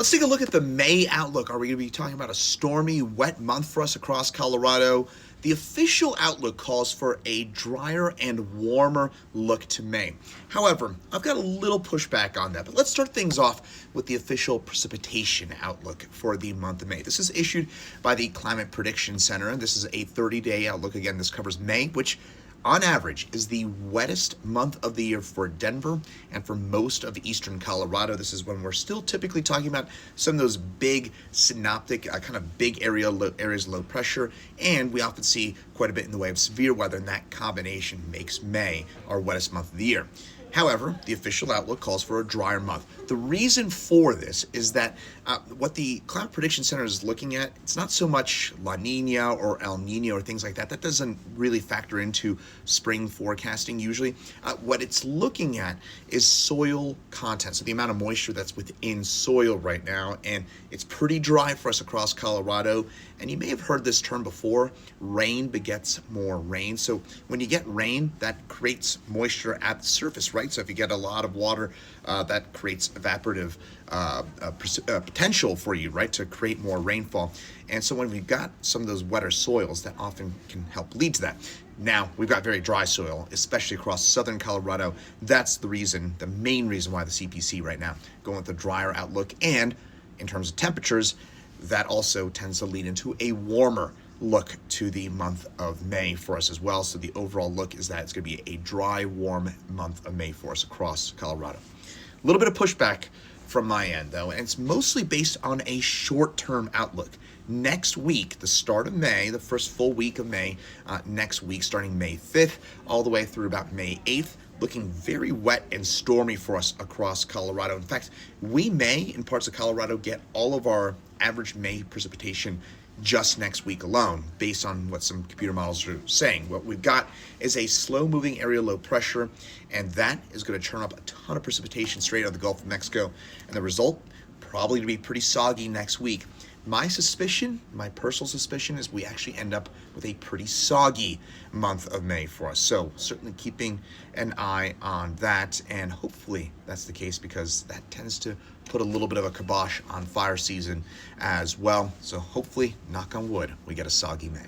Let's take a look at the May outlook. Are we going to be talking about a stormy, wet month for us across Colorado? The official outlook calls for a drier and warmer look to May. However, I've got a little pushback on that, but let's start things off with the official precipitation outlook for the month of May. This is issued by the Climate Prediction Center, and this is a 30-day outlook. Again, this covers May, which on average is the wettest month of the year for Denver and for most of eastern Colorado. This is when we're still typically talking about some of those big synoptic, kind of big areas of low pressure, and we often see quite a bit in the way of severe weather, and that combination makes May our wettest month of the year. However, the official outlook calls for a drier month. The reason for this is that what the Climate Prediction Center is looking at, it's not so much La Nina or El Nino or things like that. That doesn't really factor into spring forecasting usually. What it's looking at is soil content, so the amount of moisture that's within soil right now, and it's pretty dry for us across Colorado. And you may have heard this term before, rain begets more rain. So when you get rain, that creates moisture at the surface, right? So if you get a lot of water, that creates evaporative potential for you, right, to create more rainfall. And so when we've got some of those wetter soils, that often can help lead to that. Now, we've got very dry soil, especially across southern Colorado. That's the main reason why the CPC right now going with the drier outlook. And in terms of temperatures, that also tends to lead into a warmer look to the month of May for us as well. So the overall look is that it's going to be a dry, warm month of May for us across Colorado. A little bit of pushback from my end, though, and it's mostly based on a short-term outlook. Next week, the start of May, the first full week of May, next week, starting May 5th, all the way through about May 8th, looking very wet and stormy for us across Colorado. In fact, we may, in parts of Colorado, get all of our average May precipitation just next week alone, based on what some computer models are saying. What we've got is a slow-moving area low pressure, and that is going to turn up a ton of precipitation straight out of the Gulf of Mexico, and the result, probably to be pretty soggy next week. My personal suspicion, is we actually end up with a pretty soggy month of May for us. So certainly keeping an eye on that, and hopefully that's the case, because that tends to put a little bit of a kibosh on fire season as well. So hopefully, knock on wood, we get a soggy May.